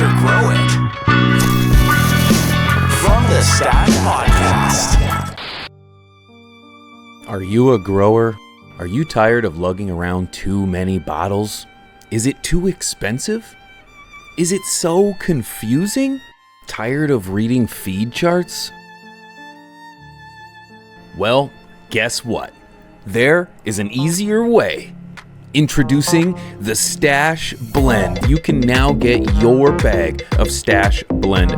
or grow it. From the Stash Podcast. Are you a grower? Are you tired of lugging around too many bottles? Is it too expensive? Is it so confusing? Tired of reading feed charts? Well, guess what? There is an easier way. Introducing the Stash Blend. You can now get your bag of Stash Blend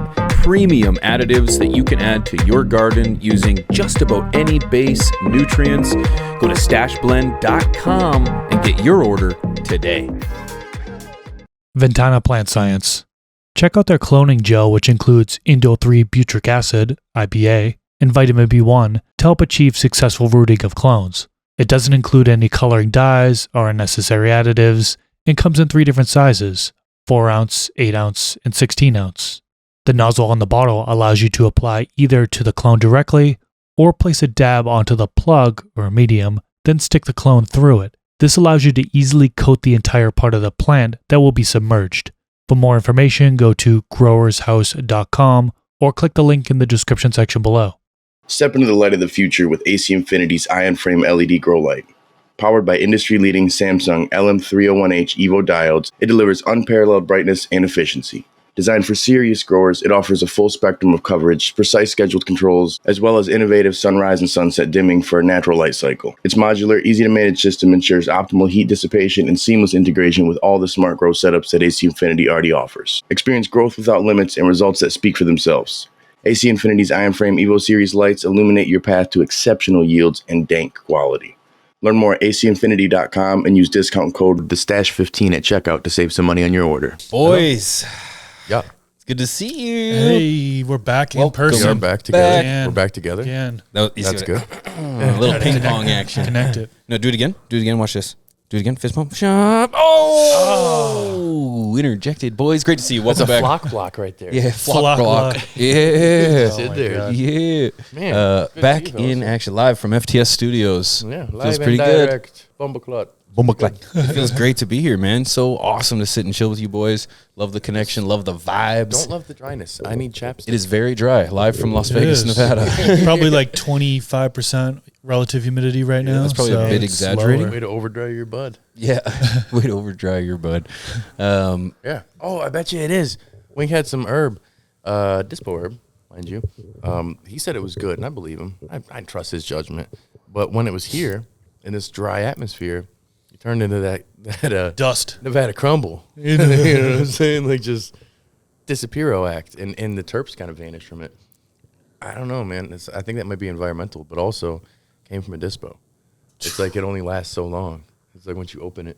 premium additives that you can add to your garden using just about any base nutrients. Go to stashblend.com and get your order today. Ventana Plant Science. Check out their cloning gel, which includes indole-3-butyric acid, IPA, and vitamin B1 to help achieve successful rooting of clones. It doesn't include any coloring dyes or unnecessary additives and comes in 3 different sizes, 4 ounce, 8 ounce, and 16 ounce. The nozzle on the bottle allows you to apply either to the clone directly or place a dab onto the plug or medium, then stick the clone through it. This allows you to easily coat the entire part of the plant that will be submerged. For more information, go to growershouse.com or click the link in the description section below. Step into the light of the future with AC Infinity's Ion Frame LED Grow Light. Powered by industry-leading Samsung LM301H EVO diodes, it delivers unparalleled brightness and efficiency. Designed for serious growers, it offers a full spectrum of coverage, precise scheduled controls, as well as innovative sunrise and sunset dimming for a natural light cycle. Its modular, easy-to-manage system ensures optimal heat dissipation and seamless integration with all the smart grow setups that AC Infinity already offers. Experience growth without limits and results that speak for themselves. AC Infinity's Ion Frame EVO Series lights illuminate your path to exceptional yields and dank quality. Learn more at acinfinity.com and use discount code THESTASH15 at checkout to save some money on your order. Boys. Yeah. It's good to see you. Hey, we're back in person. We are back together. Again. We're back together. Again. No, That's good. A little ping pong action. Connect it. No, do it again. Do it again. Watch this. Do it again. Fist bump. Shop. Oh! Interjected, boys. Great to see you. Welcome back. Flock block right there. Yeah, Flock block. block. Yeah. It's in there. Yeah. Man, good to back see you, fellas. in action, live from FTS Studios. Yeah, Feels live pretty and good. direct. Bumbleclot. It feels great to be here, man. So awesome to sit and chill with you boys. Love the connection. Love the vibes. Don't love the dryness. I need chapstick. It is very dry. Live from Las It Vegas, is. Nevada. Probably like 25% relative humidity right now. that's probably a bit it's exaggerating. lower. Way to overdry your bud. Yeah. Way to overdry your bud. Yeah. Oh, I bet you it is. Wink had some herb, dispo herb, mind you. He said it was good, and I believe him. I trust his judgment. But when it was here, in this dry atmosphere, it turned into that Dust. Nevada crumble. You know what I'm saying? Like just disappearo act, and the terps kind of vanished from it. I don't know, man. I think that might be environmental, but also came from a dispo. It's like it only lasts so long. It's like once you open it.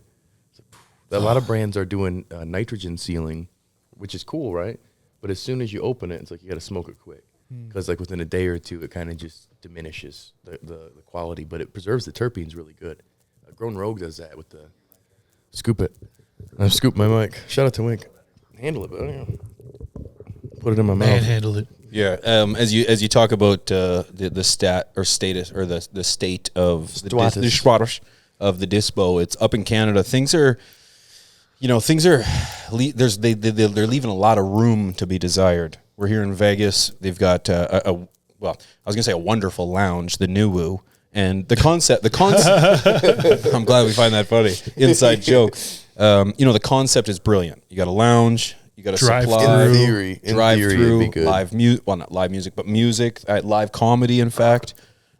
A lot of brands are doing nitrogen sealing, which is cool, right? But as soon as you open it, it's like you got to smoke it quick. Because like within a day or two, it kind of just diminishes the quality, but it preserves the terpenes really good. Grown Rogue does that with the scoop it. I scoop my mic. Shout out to Wink. Handle it, but put it in my mouth. Manhandle it. Yeah. As you talk about the status or the state of the status of the dispo, it's up in Canada. They're leaving a lot of room to be desired. We're here in Vegas. They've got a wonderful lounge, the New Woo. And the concept, I'm glad we find that funny. Inside joke. The concept is brilliant. You got a lounge, you got a supply. In theory, it'd be good. Live music, well, not live music, but music, live comedy, in fact.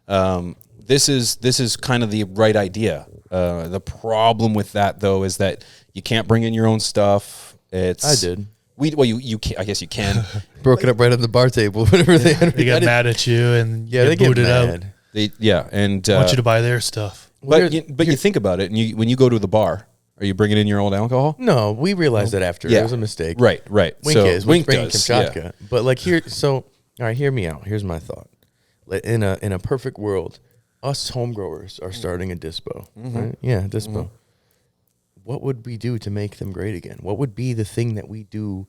This is kind of the right idea. The problem with that, though, is that you can't bring in your own stuff. I did. You can, I guess you can. Broke it up right on the bar table. Whenever they got mad at you and they get booted mad. out. And Want you to buy their stuff. But you think about it, and when you go to the bar, are you bringing in your own alcohol? No, we realized that after. Yeah. It was a mistake. Right. Wink bringing does, Kamchatka. yeah. But like here, so all right, hear me out. Here's my thought. In a perfect world, us home growers are starting a dispo. Right? Yeah, dispo. What would we do to make them great again? What would be the thing that we do?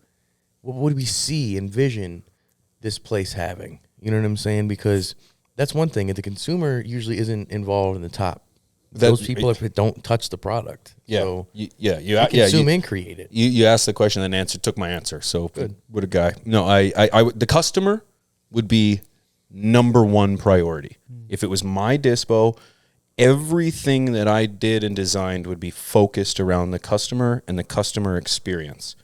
What would we see, envision this place having? You know what I'm saying? Because that's one thing. If the consumer usually isn't involved in the top those people don't touch the product. Yeah, So you consume and create it. You asked the question and took my answer. So good. What a guy. No, the customer would be number one priority. If it was my dispo, everything that I did and designed would be focused around the customer and the customer experience.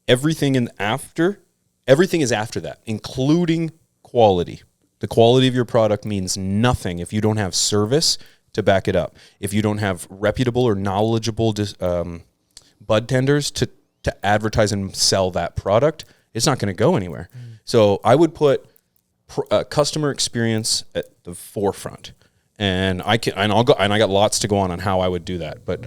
Everything is after that, including quality. The quality of your product means nothing if you don't have service to back it up. If you don't have reputable or knowledgeable bud tenders to advertise and sell that product, it's not going to go anywhere. So I would put customer experience at the forefront, and I got lots to go on how I would do that. But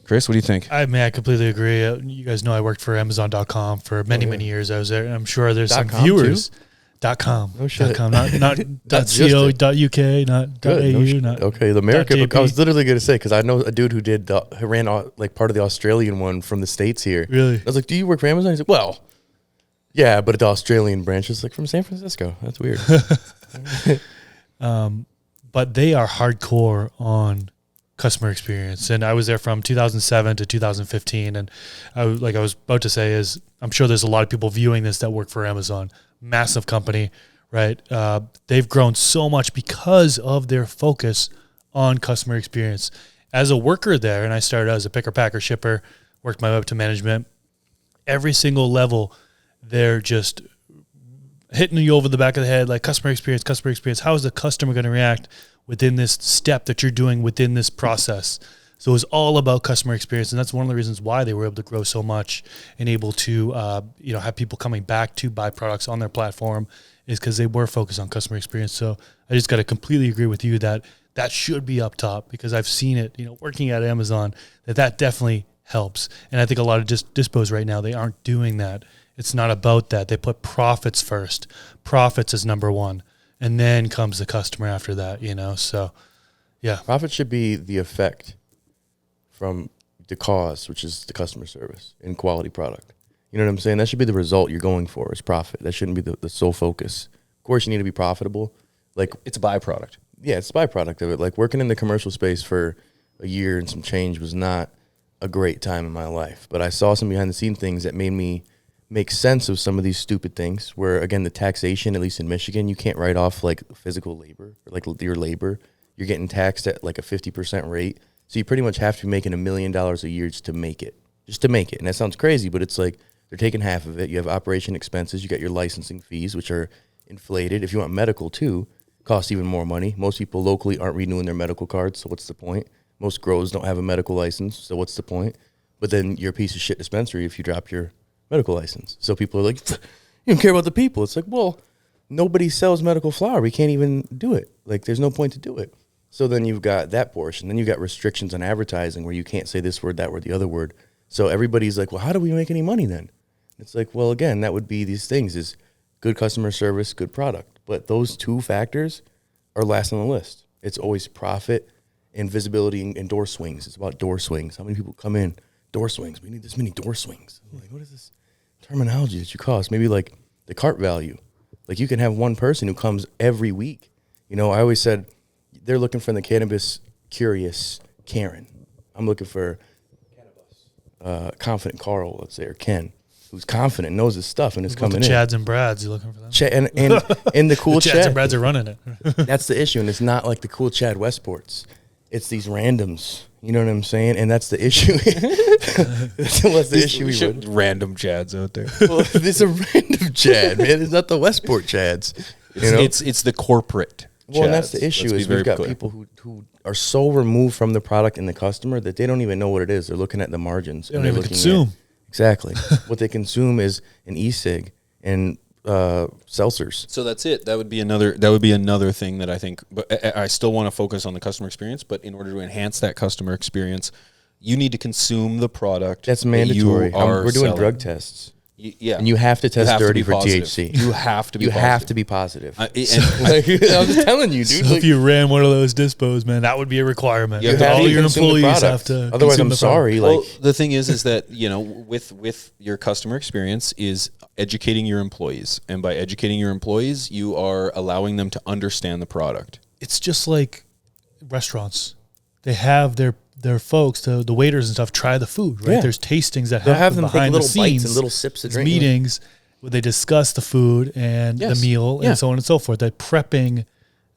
Chris, what do you think? I completely agree. You guys know I worked for Amazon.com for many years. I was there, and I'm sure there's some viewers. Too? .com. Oh shit. .com, not .co, .uk, not .au, not okay. The American. .jp. I was literally going to say because I know a dude who ran like part of the Australian one from the States here. Really? I was like, "Do you work for Amazon?" He's like, "Well, yeah, but the Australian branch is like from San Francisco. That's weird." But they are hardcore on customer experience, and I was there from 2007 to 2015. And I was about to say is I'm sure there's a lot of people viewing this that work for Amazon. Massive company, right? They've grown so much because of their focus on customer experience. As a worker there, and I started as a picker, packer, shipper, worked my way up to management, every single level, they're just hitting you over the back of the head, like customer experience. How is the customer going to react within this step that you're doing within this process? So it was all about customer experience, and that's one of the reasons why they were able to grow so much and able to, have people coming back to buy products on their platform, is because they were focused on customer experience. So I just got to completely agree with you that should be up top, because I've seen it, working at Amazon, that definitely helps. And I think a lot of dispos right now, they aren't doing that. It's not about that. They put profits first. Profits is number one, and then comes the customer after that. So yeah, profit should be the effect from the cause, which is the customer service and quality product. You know what I'm saying? That should be the result you're going for, is profit. That shouldn't be the sole focus. Of course, you need to be profitable. Like, it's a byproduct. Yeah, it's a byproduct of it. Like, working in the commercial space for a year and some change was not a great time in my life. But I saw some behind-the-scenes things that made me make sense of some of these stupid things where, again, the taxation, at least in Michigan, you can't write off, like, physical labor, or, like, your labor. You're getting taxed at, like, a 50% rate. So you pretty much have to be making $1 million a year just to make it. And that sounds crazy, but it's like they're taking half of it. You have operation expenses. You got your licensing fees, which are inflated. If you want medical too, costs even more money. Most people locally aren't renewing their medical cards, so what's the point? Most grows don't have a medical license, so what's the point? But then you're a piece of shit dispensary if you drop your medical license. So people are like, you don't care about the people. It's like, well, nobody sells medical flower. We can't even do it. Like, there's no point to do it. So then you've got that portion. Then you've got restrictions on advertising where you can't say this word, that word, the other word. So everybody's like, well, how do we make any money then? It's like, well, again, that would be these things, is good customer service, good product. But those two factors are last on the list. It's always profit and visibility and door swings. It's about door swings. How many people come in? Door swings. We need this many door swings. I'm like, what is this terminology that you cost? Maybe like the cart value. Like, you can have one person who comes every week. I always said, they're looking for the cannabis curious Karen. I'm looking for confident Carl, let's say, or Ken, who's confident, knows his stuff, and is coming in. Chads and Brads, you looking for them? And the cool the Chads Chad. and Brads are running it. That's the issue, and it's not like the cool Chad Westports. It's these randoms. You know what I'm saying? And that's the issue. That's the issue. Random Chads out there. Well, there's a random Chad, man. It's not the Westport Chads. It's the corporate. Well, and that's the issue, is we've got people who are so removed from the product and the customer that they don't even know what it is. They're looking at the margins. They don't even consume. Exactly. What they consume is an e-cig and seltzers. So that's it. That would be another thing that I think, but I still want to focus on the customer experience, but in order to enhance that customer experience, you need to consume the product. That's mandatory. We're doing selling. Drug tests. Yeah, and you have to test dirty for positive. THC. You have to be. You positive. have to be positive. I'm just telling you, dude. So if you ran one of those dispos, man, that would be a requirement. You have all to your employees have to. Otherwise, I'm sorry. Well, the thing is that with your customer experience is educating your employees, and by educating your employees, you are allowing them to understand the product. It's just like restaurants. they have their folks, the waiters and stuff, try the food, right? Yeah. There's tastings that They'll have happen them take behind little the scenes. bites and little sips of There's drink. meetings where they discuss the food and Yes. the meal Yeah. and so on and so forth. They're prepping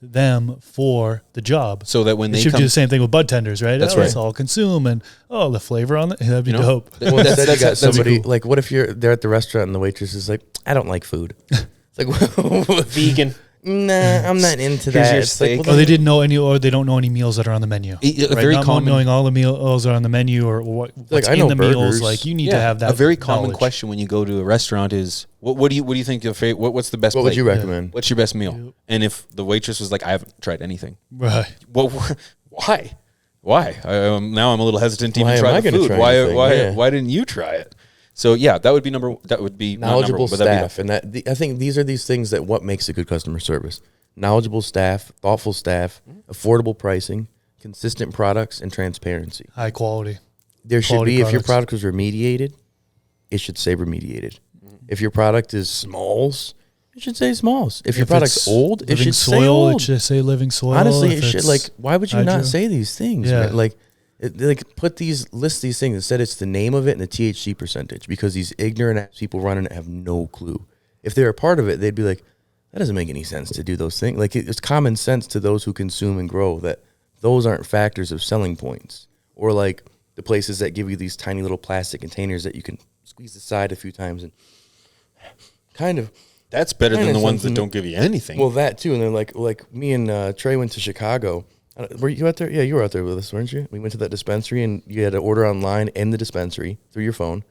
them for the job. So that when They they should come, do the same thing with bud tenders, right? That's Let's right. all consume and the flavor on it. That'd be You know? dope. Well, instead you got that's somebody cool. like, what if you're there at the restaurant and the waitress is like, I don't like food. It's like, vegan. nah, I'm not into Here's that. your It's like, steak. well, Or they didn't know any, or they don't know any meals that are on the menu. Very Not common. knowing all the meals are on the menu or what's I in know the meals. burgers. Like you need to have that. A very common knowledge. question when you go to a restaurant is, what do you think your favorite? What's the best? what would plate? you recommend? What's your best meal? And if the waitress was like, I haven't tried anything. Right. Well, why? Now I'm a little hesitant to Why even am try I the gonna food. try Why? anything? Why? Yeah. Why didn't you try it? So yeah, that would be not Knowledgeable number, but that'd be staff, and I think these are these things that what makes a good customer service: knowledgeable staff, thoughtful staff, affordable pricing, consistent products, and transparency. High quality. There should Quality be, if your products. product was remediated, it should say remediated. If your product is smalls, it should say smalls. If your product's it's old, it living should say soil, old. it should say living soil. Honestly, If it should, it's like, why would you hydro. not say these things? Yeah. Man? Like put list these things. Instead, it's the name of it and the THC percentage, because these ignorant ass people running it have no clue. If they're a part of it, they'd be like, that doesn't make any sense to do those things. Like, it's common sense to those who consume and grow that those aren't factors of selling points. Or like the places that give you these tiny little plastic containers that you can squeeze aside a few times and kind of. That's better than Kinda the ones that something- don't give you anything. Well, that too. And then like me and Trey went to Chicago. Were you out there? Yeah, you were out there with us, weren't you? We went to that dispensary, and you had to order online in the dispensary through your phone,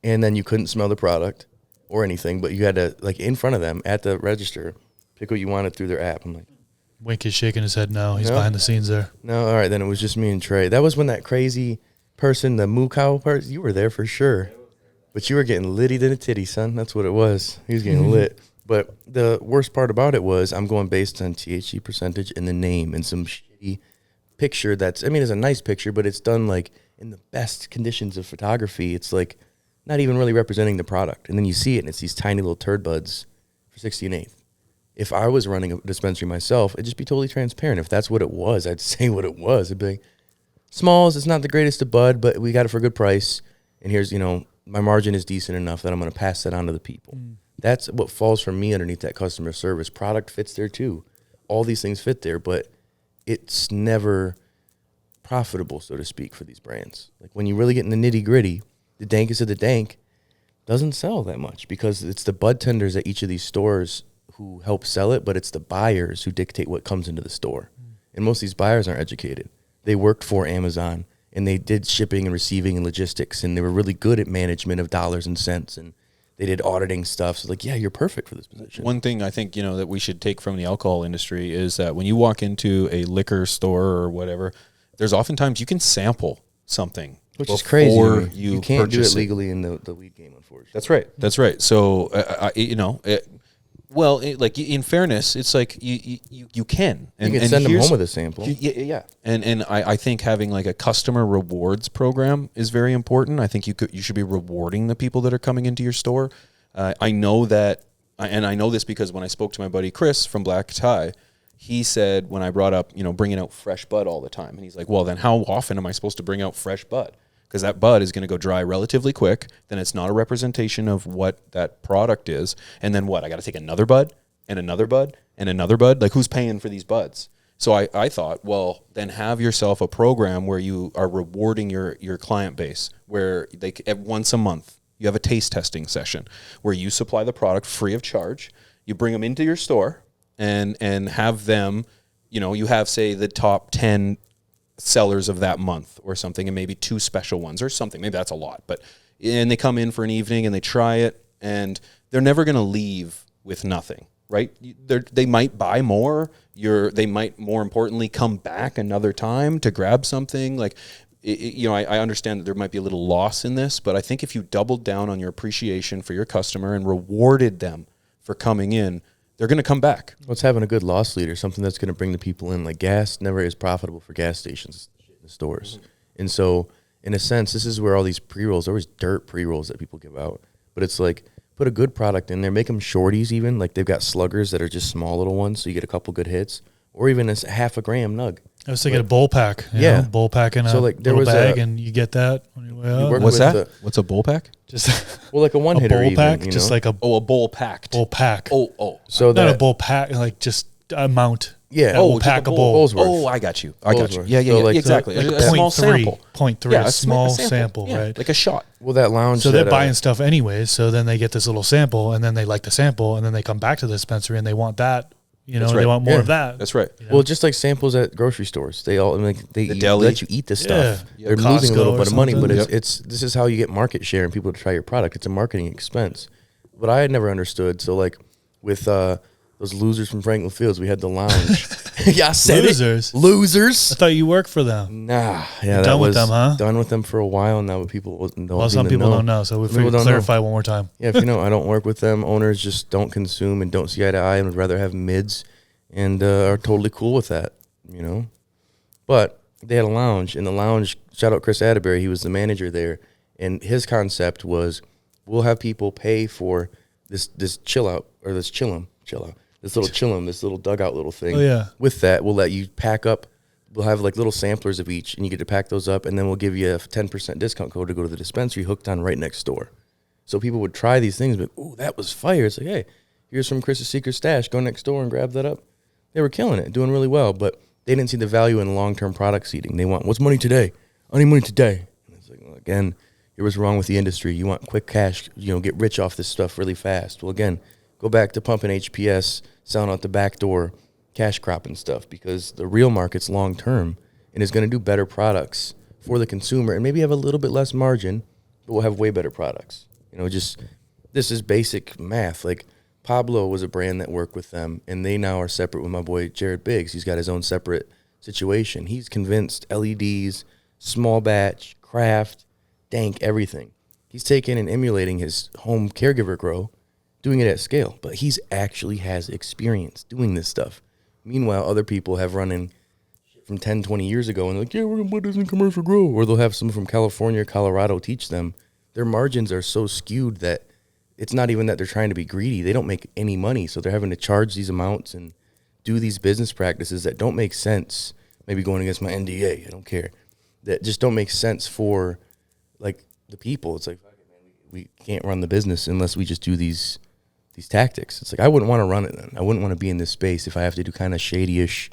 and then you couldn't smell the product or anything, but you had to, like, in front of them at the register, pick what you wanted through their app. I'm like, Wink is shaking his head no. He's No? behind the scenes there. no, all right. Then it was just me and Trey. That was when that crazy person, the moo cow person, you were there for sure. But you were getting litty than a titty, son. That's what it was. He was getting lit. But the worst part about it was I'm going based on THC percentage and the name and some shitty picture that's, I mean, it's a nice picture, but it's done like in the best conditions of photography. It's like not even really representing the product. And then you see it and it's these tiny little turd buds for 60 and 8th. If I was running a dispensary myself, it'd just be totally transparent. If that's what it was, I'd say what it was. It'd be like, Smalls, it's not the greatest of bud, but we got it for a good price. And here's, my margin is decent enough that I'm going to pass that on to the people. That's what falls from me underneath that customer service. Product fits there too. All these things fit there, but it's never profitable, so to speak, for these brands. Like when you really get in the nitty gritty, the dankest of the dank doesn't sell that much because it's the bud tenders at each of these stores who help sell it, but it's the buyers who dictate what comes into the store. And most of these buyers aren't educated. They worked for Amazon and they did shipping and receiving and logistics, and they were really good at management of dollars and cents, and they did auditing stuff. So like, yeah, you're perfect for this position. One thing I think, that we should take from the alcohol industry is that when you walk into a liquor store or whatever, there's oftentimes you can sample something. Which is crazy. before to me. You can't do it purchase it. legally in the weed game, unfortunately. That's right. So, like in fairness, it's like you can. You can send them home with a sample. Yeah. And I think having like a customer rewards program is very important. I think you should be rewarding the people that are coming into your store. I know that, and I know this because when I spoke to my buddy Chris from Black Tie, he said when I brought up, bringing out fresh bud all the time, and he's like, well, then how often am I supposed to bring out fresh bud? Because that bud is going to go dry relatively quick. Then it's not a representation of what that product is. And then what? I got to take another bud and another bud and another bud. Like, who's paying for these buds? So I thought, well, then have yourself a program where you are rewarding your client base, where once a month you have a taste testing session where you supply the product free of charge. You bring them into your store and have them, you have, say, the top 10 sellers of that month or something, and maybe 2 special ones or something. Maybe that's a lot, and they come in for an evening and they try it, and they're never going to leave with nothing, right? They might buy more. They might, more importantly, come back another time to grab something. Like, I understand that there might be a little loss in this, but I think if you doubled down on your appreciation for your customer and rewarded them for coming in, they're going to come back. What's having a good loss leader, something that's going to bring the people in. Like, gas never is profitable for gas stations in the stores. Mm-hmm. And so, in a sense, this is where all these pre-rolls, always dirt pre-rolls that people give out. But it's like, put a good product in there, make them shorties even. Like, they've got sluggers that are just small little ones, so you get a couple good hits. Or even a half a gram nug. I was thinking a bowl pack. Yeah. Bowl pack in a So, like, there little was bag, a- and you get that on your way out. work What's with that? What's a bowl pack? Just Well, like a one a hitter, bowl even, pack, you just know? like a Oh, a bowl packed. bowl pack. Oh. So Not that a bowl pack, like just a mount. yeah, That will just pack a bowl. bowl's worth. Oh, I got you. I got you. Bowl's Yeah, worth. yeah, So, yeah. like, Exactly. Like a small sample. 0.3, Yeah, a small sample. sample, Yeah, right? like a shot. Well, that lounge. So they're that, buying stuff anyways. So then they get this little sample, and then they like the sample, and then they come back to the dispensary and they want that. You know, That's they right. want more Yeah. of that. That's right. Well, just like samples at grocery stores, they all like they The deli. let you eat the stuff. Yeah. They're Costco losing a little or bit of money, but something. it's this is how you get market share and people to try your product. It's a marketing expense. But I had never understood. So like with those losers from Franklin Fields, we had the lounge. Yeah, I said Losers? it. Losers. I thought you worked for them. Nah, yeah, that done with was them, huh? done with them for a while now. But people don't. Well, some people don't know, so we People figured don't clarify one more time. Yeah, if you know, I don't work with them. Owners just don't consume and don't see eye to eye and would rather have mids and are totally cool with that, you know. But they had a lounge, and the lounge, shout out Chris Atterbury, he was the manager there, and his concept was we'll have people pay for this chill out, or this chillum, this little chillum, this little dugout little thing. Oh, yeah. With that, we'll let you pack up. We'll have like little samplers of each, and you get to pack those up, and then we'll give you a 10% discount code to go to the dispensary hooked on right next door. So people would try these things, but ooh, that was fire. It's like, hey, here's from Chris's secret stash. Go next door and grab that up. They were killing it, doing really well, but they didn't see the value in long-term product seeding. They want, what's money today? I need money today. And it's like, well, again, here was wrong with the industry. You want quick cash, you know, get rich off this stuff really fast. Well, again, go back to pumping HPS, selling out the back door, cash cropping stuff, because the real market's long-term and is going to do better products for the consumer and maybe have a little bit less margin, but we'll have way better products. You know, just this is basic math. Like Pablo was a brand that worked with them, and they now are separate with my boy Jared Biggs. He's got his own separate situation. He's convinced LEDs, small batch, craft, dank, everything. He's taking and emulating his home caregiver grow, doing it at scale, but he's actually has experience doing this stuff. Meanwhile, other people have run in from 10, 20 years ago and like, yeah, we're going to put this in commercial grow. Or they'll have some from California, Colorado teach them. Their margins are so skewed that it's not even that they're trying to be greedy. They don't make any money, so they're having to charge these amounts and do these business practices that don't make sense. Maybe going against my NDA, I don't care. That just don't make sense for like the people. It's like, fuck it, man, we can't run the business unless we just do these tactics. It's like I wouldn't want to run it then. I wouldn't want to be in this space if I have to do kind of shady-ish,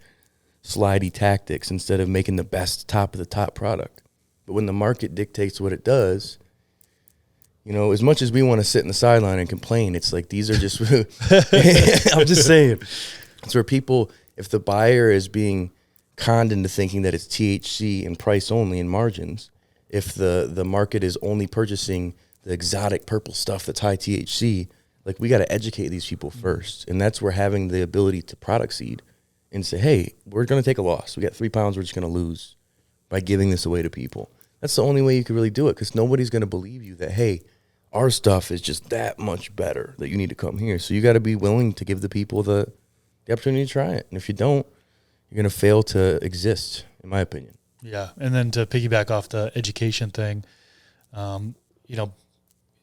slidey tactics instead of making the best top of the top product. But when the market dictates what it does, you know, as much as we want to sit in the sideline and complain, it's like these are just, I'm just saying. It's where people, if the buyer is being conned into thinking that it's THC and price only and margins, if the market is only purchasing the exotic purple stuff that's high THC, like we got to educate these people first. And that's where having the ability to product seed and say, hey, we're going to take a loss. We got 3 pounds we're just going to lose by giving this away to people. That's the only way you could really do it, because nobody's going to believe you that, hey, our stuff is just that much better that you need to come here. So you got to be willing to give the people the opportunity to try it. And if you don't, you're going to fail to exist, in my opinion. Yeah, and then to piggyback off the education thing, you know,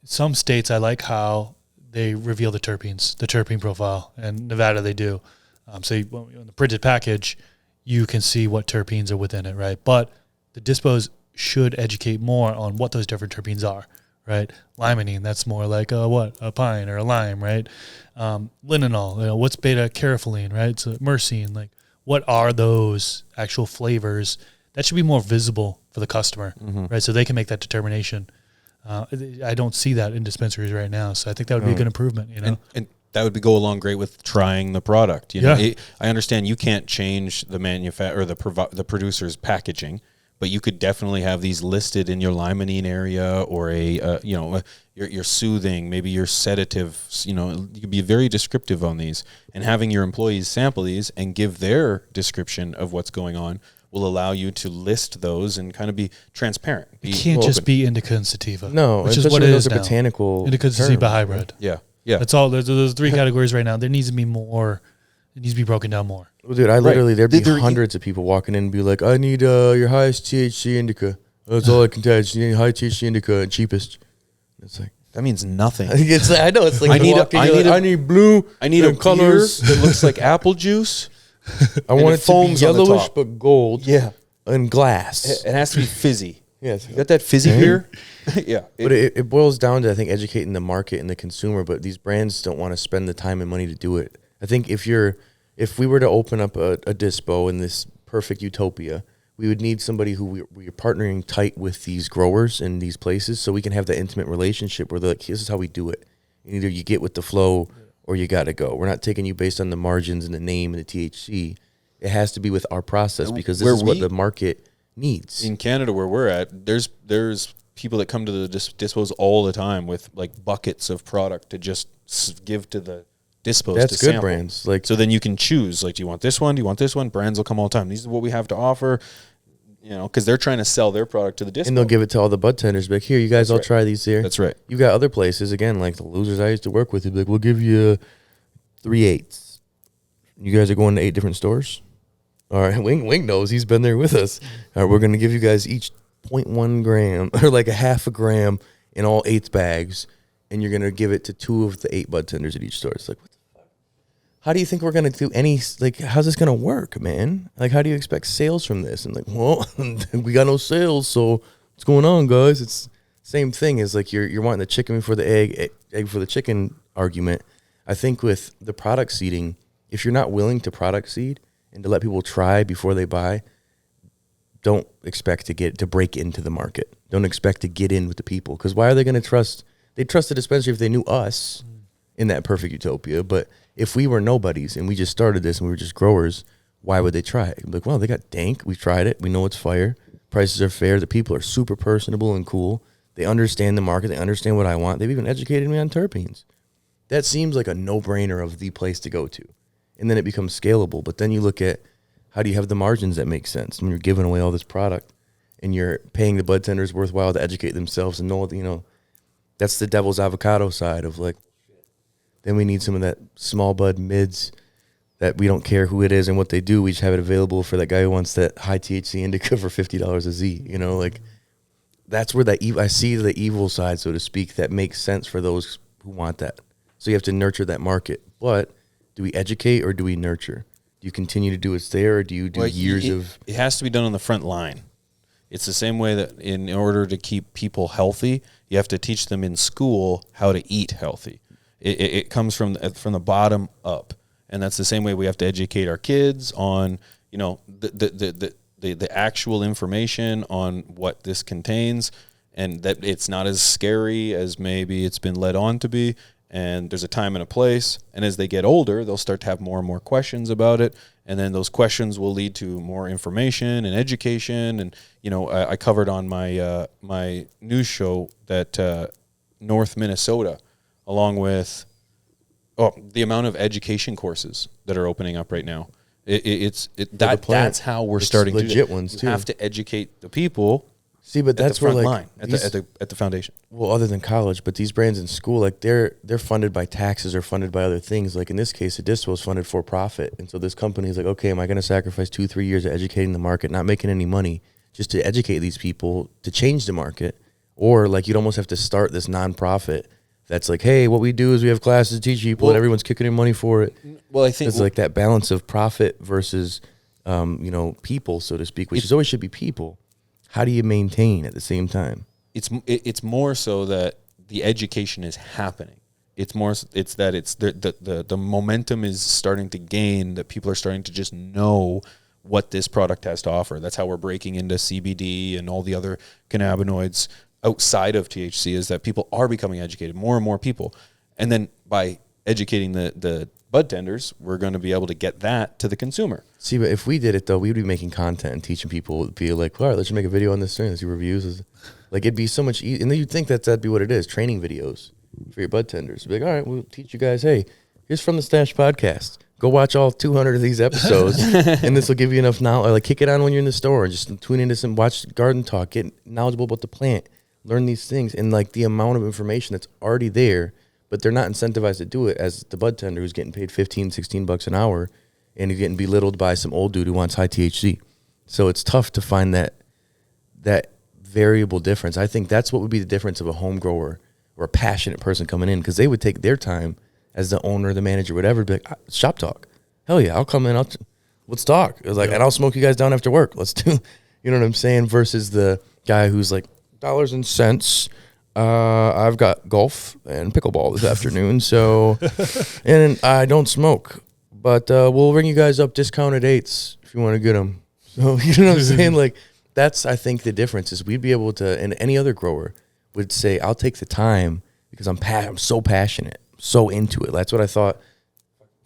some states I like how they reveal the terpenes, the terpene profile, and Nevada they do. So in the printed package, you can see what terpenes are within it, right? But the dispos should educate more on what those different terpenes are, right? Limonene, that's more like a pine or a lime, right? Linenol, you know, what's beta carotene, right? So myrcene, like what are those actual flavors? That should be more visible for the customer, right? So they can make that determination. I don't see that in dispensaries right now, so I think that would be a good improvement, you know? And that would go along great with trying the product. You know, Yeah. I understand you can't change the or the producer's packaging, but you could definitely have these listed in your limonene area or your soothing, maybe your sedatives. You know, you could be very descriptive on these, and having your employees sample these and give their description of what's going on will allow you to list those and kind of be transparent. It can't just be indica and sativa. No, which is especially what it when is those are now. botanical Indica and sativa terms, hybrid. Yeah. Yeah. That's all. There's those 3 categories right now. There needs to be more. It needs to be broken down more. Well, dude, I literally, there'd be There- hundreds of people walking in and be like, I need your highest THC indica. That's all I can tell. You need high THC indica and cheapest. It's like, That means nothing. it's like, I know, it's like, I need I need blue. I need a and colors. beer that looks like apple juice I want it to be foams on the yellowish top. but gold. Yeah. And glass. It has to be fizzy. Yes. You got that fizzy beer? Yeah. But it boils down to, I think, educating the market and the consumer. But these brands don't want to spend the time and money to do it. I think if we were to open up a dispo in this perfect utopia, we would need somebody who we're partnering tight with these growers in these places, so we can have that intimate relationship where they're like, this is how we do it. And either you get with the flow or you got to go. We're not taking you based on the margins and the name and the THC. It has to be with our process, because this is what the market needs. In Canada, where we're at, there's people that come to the dispos all the time with like buckets of product to just give to the dispos. That's to good sample. brands. Like, so then you can choose, like, do you want this one? Do you want this one? Brands will come all the time. These are what we have to offer, you know, because they're trying to sell their product to the dispo. and they'll give it to all the bud tenders. Be like, here, you guys all try these here. That's right. You got other places, again, like the losers I used to work with, who'd be like, we'll give you 3/8. You guys are going to 8 different stores? All right, Wing knows. He's been there with us. All right, we're going to give you guys each 0.1 gram or like a half a gram in all 8 bags, and you're going to give it to 2 of the 8 bud tenders at each store. It's like, what the fuck? How do you think we're going to do any, like, how's this going to work, man? Like, how do you expect sales from this? And like, well, we got no sales, so what's going on, guys? It's same thing as like you're wanting the chicken before the egg for the chicken argument. I think with the product seeding, if you're not willing to product seed and to let people try before they buy, don't expect to break into the market. Don't expect to get in with the people, because why are they going to trust? They'd trust the dispensary if they knew us in that perfect utopia. But if we were nobodies and we just started this and we were just growers, why would they try it? Like, well, they got dank. We tried it. We know it's fire. Prices are fair. The people are super personable and cool. They understand the market. They understand what I want. They've even educated me on terpenes. That seems like a no-brainer of the place to go to. And then it becomes scalable. But then you look at, how do you have the margins that make sense when you're giving away all this product and you're paying the bud tenders worthwhile to educate themselves and know, you know, that's the devil's avocado side of like, then we need some of that small bud mids that we don't care who it is and what they do. We just have it available for that guy who wants that high THC indica for $50 a Z, you know, like that's where I see the evil side, so to speak, that makes sense for those who want that. So you have to nurture that market. But do we educate or do we nurture? Do you continue to do what's there, or do you do It has to be done on the front line. It's the same way that in order to keep people healthy, you have to teach them in school how to eat healthy. It comes from the bottom up, and that's the same way we have to educate our kids on, you know, the actual information on what this contains, and that it's not as scary as maybe it's been led on to be. And there's a time and a place. And as they get older, they'll start to have more and more questions about it. And then those questions will lead to more information and education. And, you know, I covered on my my news show that North Minnesota, along with the amount of education courses that are opening up right now. That's how we're starting to do it. Legit ones, too. You have to educate the people. See, but that's where, like, line, at the foundation. Well, other than college, but these brands in school, like they're funded by taxes or funded by other things. Like in this case, a dispo is funded for profit, and so this company is like, okay, am I going to sacrifice 2-3 years of educating the market, not making any money, just to educate these people to change the market? Or like you'd almost have to start this nonprofit that's like, hey, what we do is we have classes to teach people, and everyone's kicking in money for it. Well, I think it's like that balance of profit versus, you know, people, so to speak, which always should be people. How do you maintain at the same time? It's more so that the education is happening. It's that the momentum is starting to gain, that people are starting to just know what this product has to offer. That's how we're breaking into CBD and all the other cannabinoids outside of THC, is that people are becoming educated, more and more people. And then by educating the bud tenders, we're going to be able to get that to the consumer. See, but if we did it, though, we would be making content and teaching people. It would be like, all right, let's just make a video on this thing. Let's do reviews. Like, it'd be so much easier. And then you'd think that'd be what it is, training videos for your bud tenders. Be like, all right, we'll teach you guys, hey, here's From the Stash podcast. Go watch all 200 of these episodes, and this will give you enough knowledge. Like, kick it on when you're in the store and just tune into watch Garden Talk, get knowledgeable about the plant, learn these things. And, like, the amount of information that's already there, but they're not incentivized to do it, as the bud tender who's getting paid $15-16 an hour, and he's getting belittled by some old dude who wants high THC. So it's tough to find that variable difference. I think that's what would be the difference of a home grower or a passionate person coming in, because they would take their time as the owner, the manager, whatever, be like, shop talk. Hell yeah, I'll come in. let's talk. It was like, and I'll smoke you guys down after work. Let's do, you know what I'm saying? Versus the guy who's like, dollars and cents. I've got golf and pickleball this afternoon. So, and I don't smoke, but we'll ring you guys up discounted 8s if you want to get them. So, you know what I'm saying? Like, that's, I think, the difference is we'd be able to, and any other grower would say, I'll take the time because I'm so passionate, so into it. That's what I thought.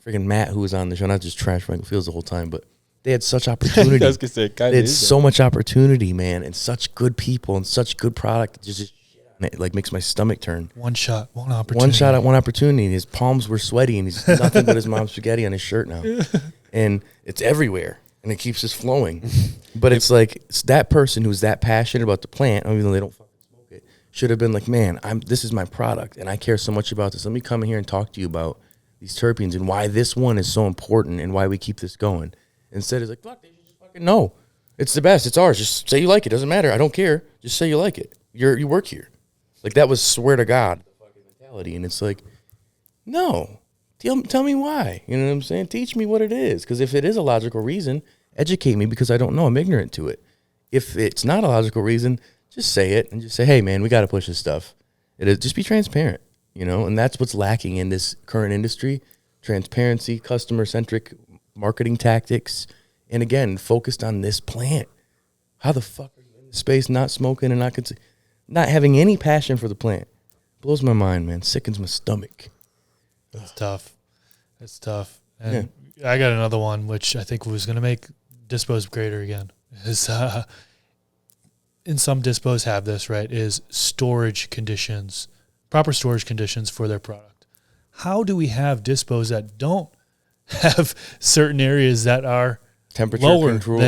Freaking Matt, who was on the show, not just trash Franklin Fields the whole time, but they had such opportunity. I was gonna say, they had so much opportunity, man, and such good people and such good product. Just shit on it, like, makes my stomach turn. One shot, one opportunity. One shot at one opportunity. And his palms were sweaty, and he's nothing but his mom's spaghetti on his shirt now, and it's everywhere, and it keeps just flowing. But it's like it's that person who's that passionate about the plant, even though they don't fucking smoke it, should have been like, man, this is my product, and I care so much about this. Let me come in here and talk to you about these terpenes and why this one is so important and why we keep this going. Instead, it's like, fuck, they should just fucking know. It's the best. It's ours. Just say you like it. Doesn't matter. I don't care. Just say you like it. You work here. Like, that was, swear to God, the fucking mentality. And it's like, no. Tell me why. You know what I'm saying? Teach me what it is. Because if it is a logical reason, educate me because I don't know. I'm ignorant to it. If it's not a logical reason, just say it and just say, hey, man, we got to push this stuff. Just be transparent. You know, and that's what's lacking in this current industry: transparency, customer-centric marketing tactics, and again, focused on this plant. How the fuck are you in this space not smoking and not having any passion for the plant? Blows my mind, man. Sickens my stomach. That's tough. That's tough. And I got another one, which I think was going to make dispos greater again. Is and some dispos have this, right? Is storage conditions. Proper storage conditions for their product. How do we have dispos that don't have certain areas that are temperature lower controlled,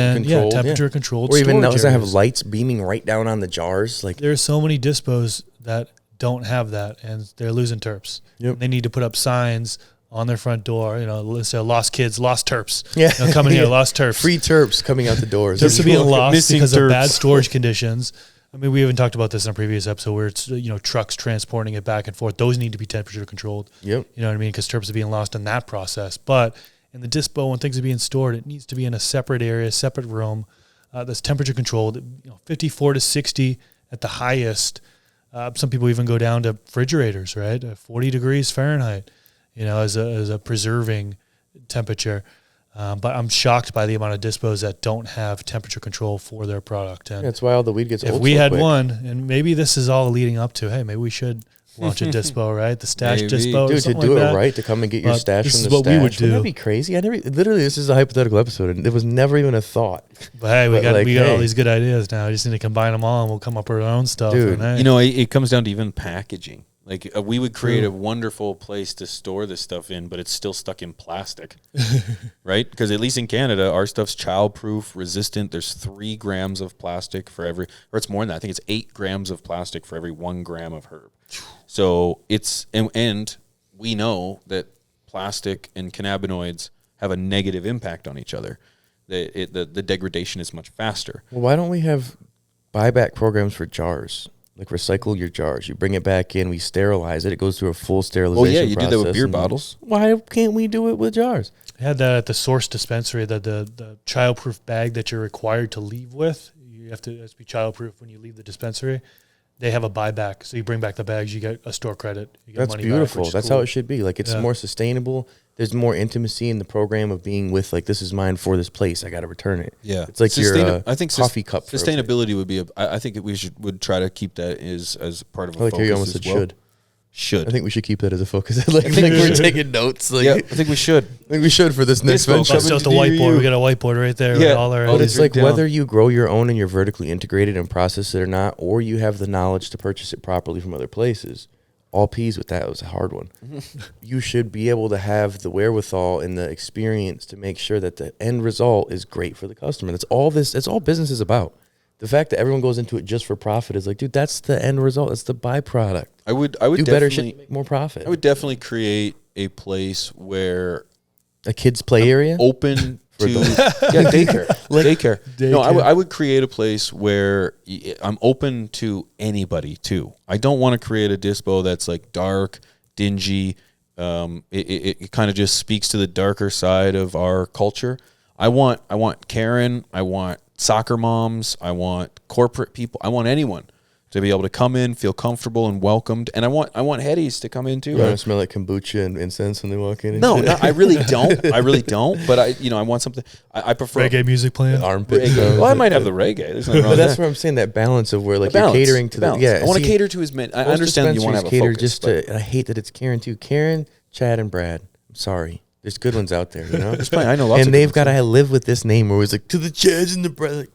temperature controlled, or even doesn't have areas. lights beaming right down on the jars? Like, There's so many dispos that don't have that, and they're losing terps. Yep. They need to put up signs on their front door. You know, let's say lost kids, lost terps. Yeah, you know, coming here, lost terps. Free terps coming out the doors. Just to be lost Missing because terps. of bad storage conditions. I mean, we even talked about this in a previous episode where it's, you know, trucks transporting it back and forth. Those need to be temperature controlled. Yep. You know what I mean? Because terps are being lost in that process. But in the dispo, when things are being stored, it needs to be in a separate area, separate room that's temperature controlled. You know, 54 to 60 at the highest. Some people even go down to refrigerators, right? 40 degrees Fahrenheit, you know, as a preserving temperature. But I'm shocked by the amount of dispos that don't have temperature control for their product. And that's why all the weed gets if old we so had quick. one, and maybe this is all leading up to, hey, maybe we should launch a dispo, right? The stash Maybe. dispo, Dude, to something do like it that. right, to come and get your But stash this from is the what stash. we would do. Wouldn't that be crazy? Literally, this is a hypothetical episode, and it was never even a thought. But hey, we But got like, all hey. these good ideas now. We just need to combine them all, and we'll come up with our own stuff. Dude, and, hey, You know, it comes down to even packaging. Like, we would create a wonderful place to store this stuff in, but it's still stuck in plastic, right? Because at least in Canada, our stuff's child-proof, resistant. There's 3 grams of plastic for every, or it's more than that. I think it's 8 grams of plastic for every 1 gram of herb. So it's, and we know that plastic and cannabinoids have a negative impact on each other. The degradation is much faster. Well, why don't we have buyback programs for jars? Like, recycle your jars. You bring it back in, we sterilize it. It goes through a full sterilization Well, yeah, you do that with process, beer and bottles. Why can't we do it with jars? I had that at the Source dispensary, the child-proof bag that you're required to leave with. You have to be child-proof when you leave the dispensary. They have a buyback, so you bring back the bags, you get a store credit. You get That's money beautiful. Back, That's cool. how it should be. Like, it's more sustainable. There's more intimacy in the program of being with, like, this is mine for this place. I got to return it. Yeah, It's like your I think coffee cup. for a place. Sustainability would be I think we would try to keep that as part of a I like how focus you almost as said well. should. I think we should keep that as a focus. like think we we're should. taking notes. Like, Yeah, I think we should. I think we should for this next focus. venture. Bust out the whiteboard. We got a whiteboard right there. Yeah. With all our But But ideas. it's like down. whether you grow your own and you're vertically integrated and process it or not, or you have the knowledge to purchase it properly from other places. All P's with that was a hard one. You should be able to have the wherewithal and the experience to make sure that the end result is great for the customer. That's all business is about. The fact that everyone goes into it just for profit is like, dude, that's the end result. That's the byproduct. I would Do better definitely shit, make more profit. I would definitely create a place where A kids play area. open to adults. daycare. Daycare. No, Daycare. I would create a place where I'm open to anybody too. I don't want to create a dispo that's like dark, dingy. It kind of just speaks to the darker side of our culture. I want Karen, I want soccer moms, I want corporate people, I want anyone to be able to come in, feel comfortable and welcomed, and I want headies to come in too. You want to smell like kombucha and incense when they walk in? And No, shit? I really don't. I really don't. But I want something. I prefer Reggae music playing. Armpit. reggae. Well, I might have the reggae. There's nothing wrong But with that's that. what I'm saying. That balance of where like The you're balance, catering to the the balance. I want to see, cater to as many. I most understand that you want to have a dispensaries focus. just to, and I hate that it's Karen too. Karen, Chad, and Brad. I'm sorry. There's good ones out there, you know. I know lots of and good they've ones, got to live with this name where it's like to the Chads and the Brad. Like,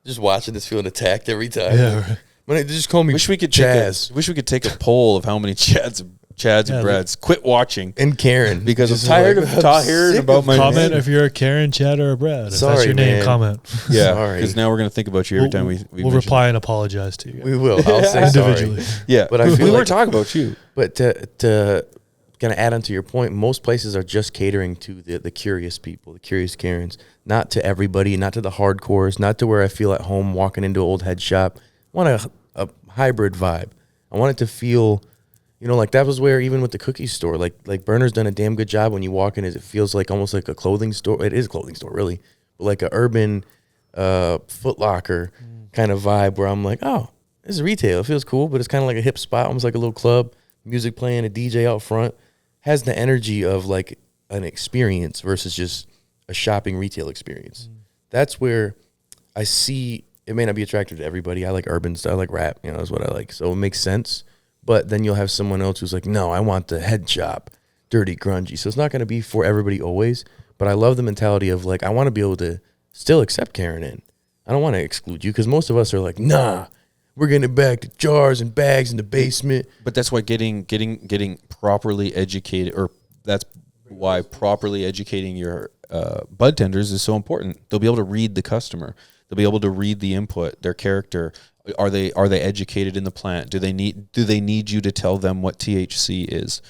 just watching this, feeling attacked every time. Yeah, Like, right. when they just call me Wish we could Chaz wish we could take a poll of how many Chads and Brads quit watching and Karen because I'm Just tired like, of hearing sick about of my Comment name. if you're a Karen, Chad, or a Brad. If that's Sorry, your name, man. comment. Yeah, Sorry. because now we're gonna think about you every time we we'll mention reply and apologize to you. We will. I'll say Individually. sorry. it. Yeah, But I we feel weren't like- talking about you. But to kind of add on to your point, most places are just catering to the curious people, the curious Karens, not to everybody, not to the hardcores, not to where I feel at home walking into an old head shop. I want a hybrid vibe. I want it to feel, you know, like that was where even with the cookie store, like Burner's done a damn good job when you walk in, is it feels like almost like a clothing store. It is a clothing store, really, but like a urban Foot Locker kind of vibe where I'm like, oh, this is retail. It feels cool, but it's kind of like a hip spot, almost like a little club, music playing, a DJ out front. Has the energy of like an experience versus just a shopping retail experience. That's where I see it may not be attractive to everybody. I like urban stuff. I like rap, you know, that's what I like. So it makes sense. But then you'll have someone else who's like, no, I want the head shop, dirty, grungy. So it's not going to be for everybody always. But I love the mentality of like, I want to be able to still accept Karen in. I don't want to exclude you because most of us are like, nah, we're getting it back to jars and bags in the basement. But that's why getting properly educated, or that's why properly educating your bud tenders is so important. They'll be able to read the customer. They'll be able to read the input, their character. Are they educated in the plant? Do they need you to tell them what THC is?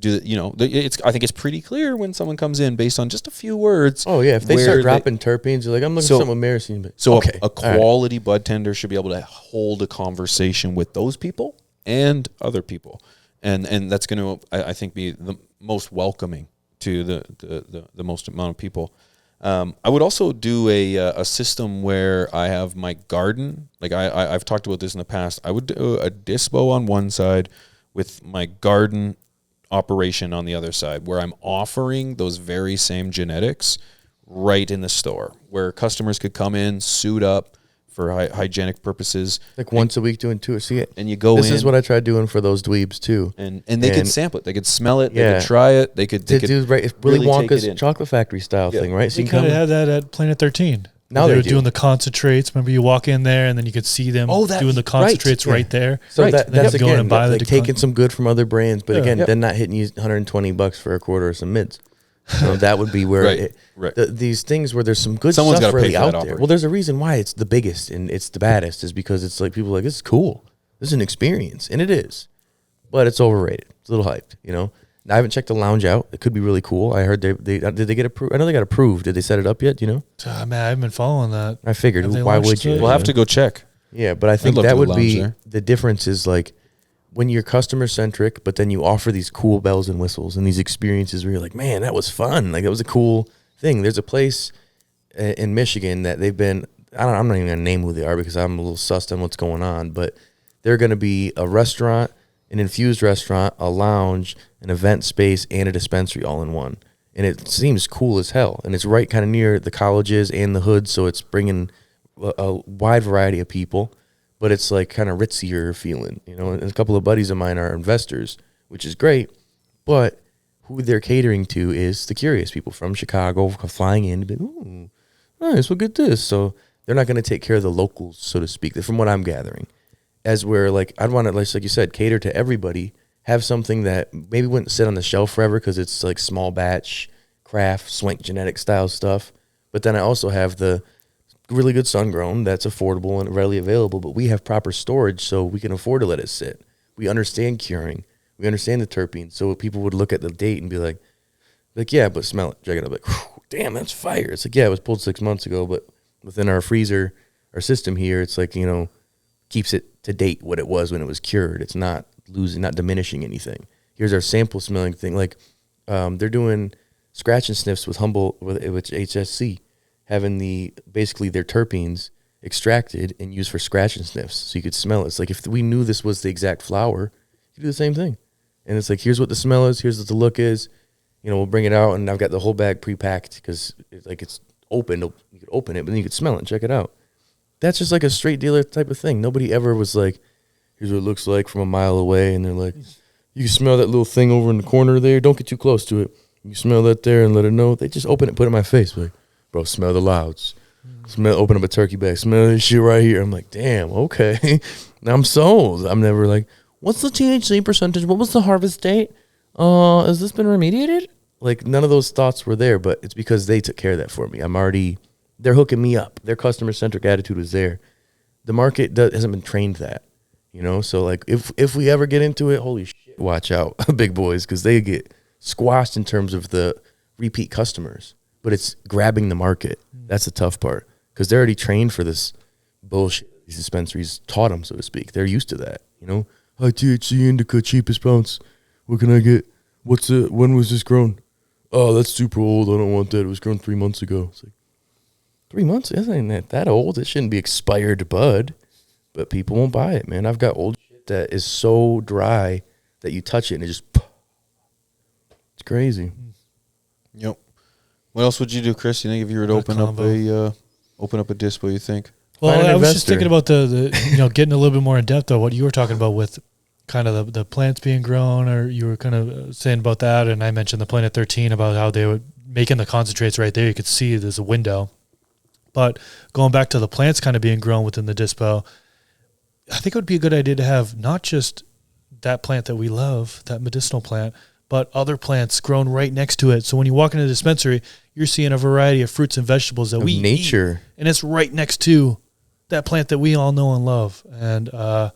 I think it's pretty clear when someone comes in based on just a few words. Oh, yeah. If they where start dropping terpenes, you're like, I'm looking for something embarrassing. But So okay. a quality bud tender should be able to hold a conversation with those people and other people. And that's going to, I think, be the most welcoming to the most amount of people. I would also do a system where I have my garden. Like I've talked about this in the past. I would do a dispo on one side with my garden operation on the other side, where I'm offering those very same genetics right in the store, where customers could come in, suit up for hygienic purposes, like once a week doing two. See it, and you go this in. is what I tried doing for those dweebs too. And they could sample it. They could smell it. They Yeah. could try it. They could do right. It's Willy really take it Wonka's in. chocolate factory style thing, right? So They you kind come. of had that at Planet 13. Now they they were do. doing the concentrates. Remember, you walk in there and then you could see them doing the concentrates right there. So Right. that, And then that's you go in again and buy the like taking some good from other brands, but Yeah. again, Yep. then not hitting you $120 for a quarter or some mids. So that would be where Right. these things where there's some good Someone's stuff gotta pay really for out that there. operation. Well, there's a reason why it's the biggest and it's the baddest is because it's like people are like, this is cool. This is an experience, and it is, but it's overrated. It's a little hyped, you know. Now, I haven't checked the lounge out. It could be really cool. I heard they did they get approved? I know they got approved. Did they set it up yet? Do you know? Man, I haven't been following that. I figured. Have they Why would launched you? it? We'll have to go check. Yeah, but I think love that to would lounge be there. the difference is like when you're customer centric, but then you offer these cool bells and whistles and these experiences where you're like, man, that was fun. Like that was a cool thing. There's a place in Michigan that they've been, I'm not even going to name who they are because I'm a little sussed on what's going on, but they're going to be a restaurant, an infused restaurant, a lounge, an event space, and a dispensary all in one. And it seems cool as hell. And it's right kind of near the colleges and the hood, so it's bringing a wide variety of people, but it's like kind of ritzier feeling, you know. And a couple of buddies of mine are investors, which is great, but who they're catering to is the curious people from Chicago flying in to be, ooh, nice, we'll get this. So they're not going to take care of the locals, so to speak, from what I'm gathering. As where, like, I'd want to, like you said, cater to everybody, have something that maybe wouldn't sit on the shelf forever because it's like small batch, craft, swank genetic style stuff. But then I also have the really good sun grown that's affordable and readily available, but we have proper storage so we can afford to let it sit. We understand curing. We understand the terpenes. So people would look at the date and be like, yeah, but smell it. Check it out. Like, damn, that's fire. It's like, yeah, it was pulled 6 months ago, but within our freezer, our system here, it's like, you know, keeps it to date what it was when it was cured. It's not losing, not diminishing anything. Here's our sample smelling thing. Like they're doing scratch and sniffs with HSC, having basically their terpenes extracted and used for scratch and sniffs, so you could smell it. It's like if we knew this was the exact flower, you could do the same thing. And it's like, here's what the smell is, here's what the look is. We'll bring it out, and I've got the whole bag pre-packed because it's open. You could open it, but then you could smell it and check it out. That's just like a straight dealer type of thing. Nobody ever was like, here's what it looks like from a mile away, and they're like, you can smell that little thing over in the corner there. Don't get too close to it. You smell that there and let it know. They just open it, put it in my face. Like, bro, smell the louds. Open up a turkey bag. Smell this shit right here. I'm like, damn, okay. Now I'm sold. I'm never like, what's the THC percentage? What was the harvest date? Has this been remediated? Like, none of those thoughts were there, but it's because they took care of that for me. They're hooking me up. Their customer-centric attitude was there. The market hasn't been trained that, So, like, if we ever get into it, holy shit, watch out, big boys, because they get squashed in terms of the repeat customers. But it's grabbing the market. That's the tough part, because they're already trained for this bullshit. These dispensaries taught them, so to speak. They're used to that, High THC indica, cheapest bounce. What can I get? When was this grown? Oh, that's super old. I don't want that. It was grown 3 months ago. It's like, 3 months? It ain't that old. It shouldn't be expired bud. But people won't buy it, man. I've got old shit that is so dry that you touch it and it just, it's crazy. Yep. What else would you do, Chris? You think if you were to open up a dispo, you think? Well, I was just thinking about the getting a little bit more in depth of what you were talking about with kind of the plants being grown, or you were kind of saying about that, and I mentioned the Planet 13 about how they were making the concentrates right there. You could see there's a window. But going back to the plants kind of being grown within the dispo, I think it would be a good idea to have not just that plant that we love, that medicinal plant, but other plants grown right next to it. So when you walk into the dispensary, you're seeing a variety of fruits and vegetables that we nature eat, and it's right next to that plant that we all know and love. And I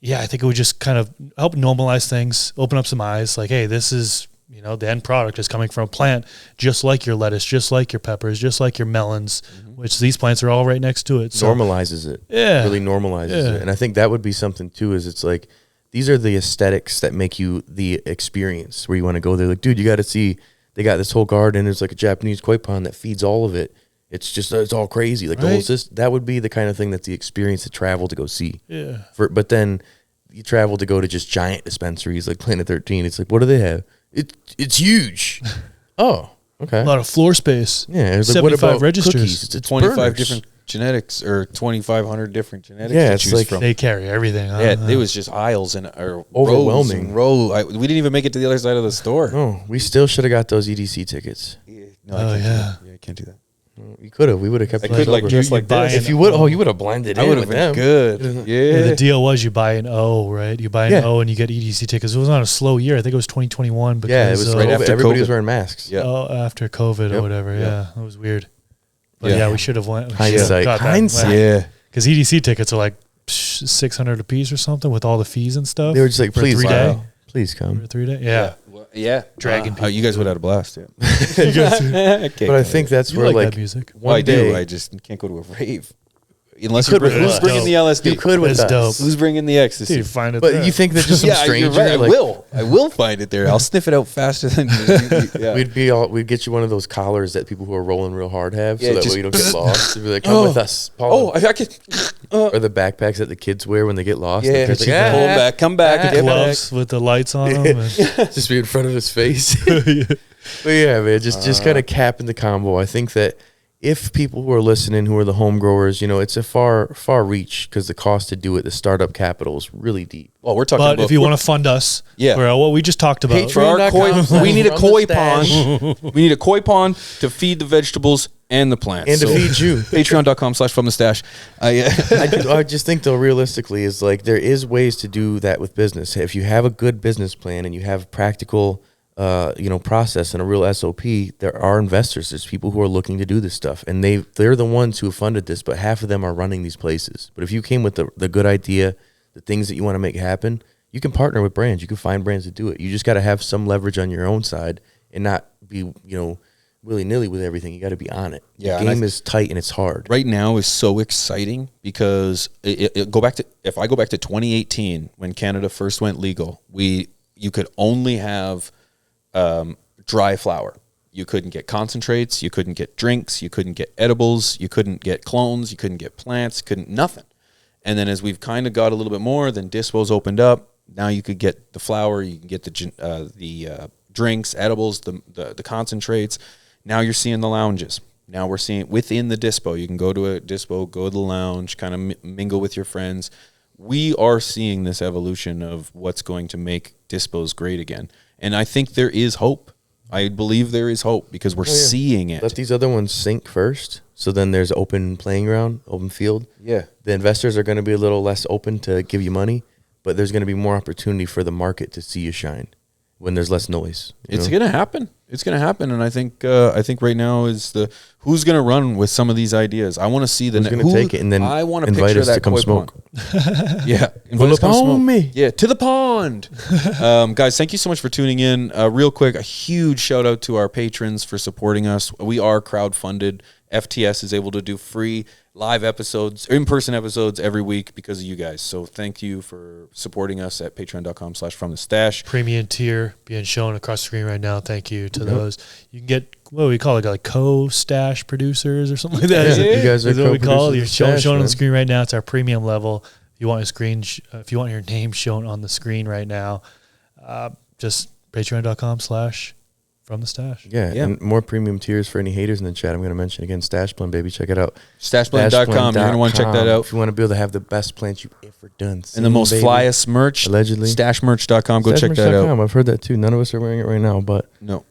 think it would just kind of help normalize things, open up some eyes. Like, hey, this is, the end product is coming from a plant just like your lettuce, just like your peppers, just like your melons, which these plants are all right next to it. So normalizes it. Yeah. Really normalizes it. And I think that would be something too, is it's like, these are the aesthetics that make you the experience where you want to go there. Like, dude, you got to see, they got this whole garden. There's like a Japanese koi pond that feeds all of it. It's all crazy. Like, the whole system, that would be the kind of thing that's the experience to travel to go see. Yeah. But then you travel to go to just giant dispensaries like Planet 13. It's like, what do they have? It's huge. Oh, okay. A lot of floor space. Yeah. It's like, 75 what about registers. cookies? It's 25 burners. different genetics, or 2,500 different genetics Yeah, to it's choose like from. They carry everything. Yeah, it was just aisles and Overwhelming. We didn't even make it to the other side of the store. Oh, we still should have got those EDC tickets. No, I can't do that. I can't do that. You could have. We would have kept. I could like just like this. If you would, you would have blinded. I would have with been them. good. Yeah, Yeah. the deal was you buy an O, right? You buy an O and you get EDC tickets. It was on a slow year. I think it was 2021. Because, Yeah, it was right after everybody was wearing masks. Yeah. After COVID or whatever. Yeah, it was weird. But Yeah. we should have went. Hindsight. Yeah. Because EDC tickets are like $600 a piece or something with all the fees and stuff. They were just like, for please, 3 day. please For come. 3 day. Yeah. Yeah. Dragging people. You guys would have had a blast. Yeah. But I think that's You where like like that music. Well, I day, do. I just can't go to a rave. Unless You could you bring, with who's us. bringing the LSD? You could with That's us. dope. Who's bringing the ecstasy? Dude, find it But there. you think that just some yeah, you're stranger? right. Like, I will find it there. I'll sniff it out faster than yeah. We'd get you one of those collars that people who are rolling real hard have, Yeah, so that just- way you don't get lost. You'd be like, come with us, Paul. I could. Or the backpacks that the kids wear when they get lost. Yeah, The kids pull like, them back. Come back. back. Get back. gloves with the lights on them. And, just be in front of his face. But yeah, man, just kind of capping the combo. I think that if people who are listening, who are the home growers, it's a far reach because the cost to do it, the startup capital is really deep. Well, we're talking but about if you want to fund us, for what we just talked about, for our koi, Patreon.com/from we need a the koi stash. pond. We need a koi pond to feed the vegetables and the plants. And to feed you. Patreon.com/from the stash. I just think though, realistically, is like there is ways to do that with business. If you have a good business plan and you have practical, process and a real SOP, there are investors. There's people who are looking to do this stuff, and they're the ones who have funded this. But half of them are running these places. But if you came with the good idea, the things that you want to make happen, you can partner with brands. You can find brands to do it. You just got to have some leverage on your own side and not be willy-nilly with everything. You got to be on it. Yeah, the game is tight and it's hard. Right now is so exciting because if I go back to 2018 when Canada first went legal, you could only have dry flower. You couldn't get concentrates. You couldn't get drinks. You couldn't get edibles. You couldn't get clones. You couldn't get plants. Couldn't nothing. And then as we've kind of got a little bit more, then dispos opened up. Now you could get the flower. You can get the drinks, edibles, the concentrates. Now you're seeing the lounges. Now we're seeing within the dispo. You can go to a dispo, go to the lounge, kind of mingle with your friends. We are seeing this evolution of what's going to make dispos great again. And I think there is hope. I believe there is hope because we're seeing it. Let these other ones sink first. So then there's open playing ground, open field. Yeah. The investors are going to be a little less open to give you money, but there's going to be more opportunity for the market to see you shine when there's less noise. It's going to happen. It's going to happen. And I think right now is who's going to run with some of these ideas. I want to see who's going to take it and then I want to invite picture us that to come koi smoke. Pond. Yeah. Invite us to come smoke. Me. Yeah. To the pond. Guys, thank you so much for tuning in. Real quick, a huge shout out to our patrons for supporting us. We are crowdfunded. FTS is able to do free live episodes, in-person episodes every week because of you guys. So thank you for supporting us at patreon.com/fromthestash. Premium tier being shown across the screen right now. Thank you to those. You can get, what do we call it, like co-stash producers or something like that. Yeah. You guys are what we call it. You're stash, shown on the screen right now. It's our premium level. If you want your screen, if you want your name shown on the screen right now, just patreon.com/fromthestash. Yeah, and more premium tiers for any haters in the chat. I'm going to mention again, Stash Blend, baby. Check it out. Stashblend.com. You're going to want to check that out. If you want to be able to have the best plants you've ever done. And the most flyest merch. Allegedly. Stashmerch.com. Go check that out. I've heard that too. None of us are wearing it right now, but no.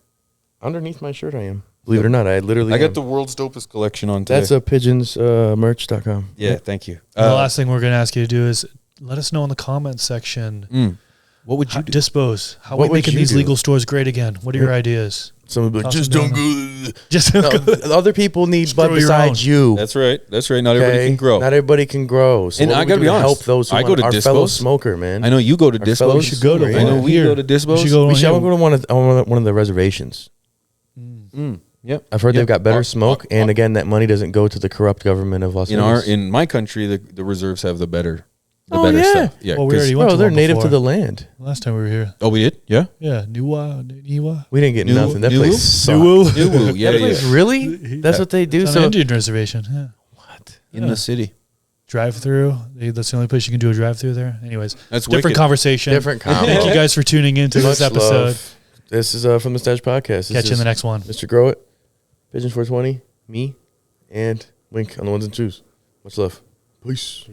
Underneath my shirt I am. Believe it or not, I got the world's dopest collection on today. That's a Pigeons merch.com. Yeah, thank you. The last thing we're going to ask you to do is let us know in the comments section. What would you do? Dispose. How are we making these legal stores great again? What are your ideas? Some will be like, just don't go. Just don't go. Other people need bud besides you. That's right. That's right. Not everybody can grow. Not everybody can grow. So and I got to be honest. Help those who I go to our Dispos. fellow smoker, man. I know you go to Dispos. We should go to I know we go to Dispos. We should go to one of the reservations. Yep. I've heard they've got better smoke, and again, that money doesn't go to the corrupt government of Las Vegas. In my country, the reserves have the better stuff. Yeah. Well, we already went to they're one native before. to the land. Last time we were here. Oh, we did? Yeah? Yeah. Niwa. We didn't get nothing. That place sucked. Nuwu. Yeah, that place, really? That's what they do? It's on an Indian reservation. Yeah. What? In the city. Drive-through. That's the only place you can do a drive-through there. Anyways. That's different wicked. Conversation. Different convo. Thank you guys for tuning in to this episode. Love. This is From the Stash Podcast. Catch you in the next one. Mr. Grow It, Pigeons 420, me, and Wink on the ones and twos. Much love. Peace.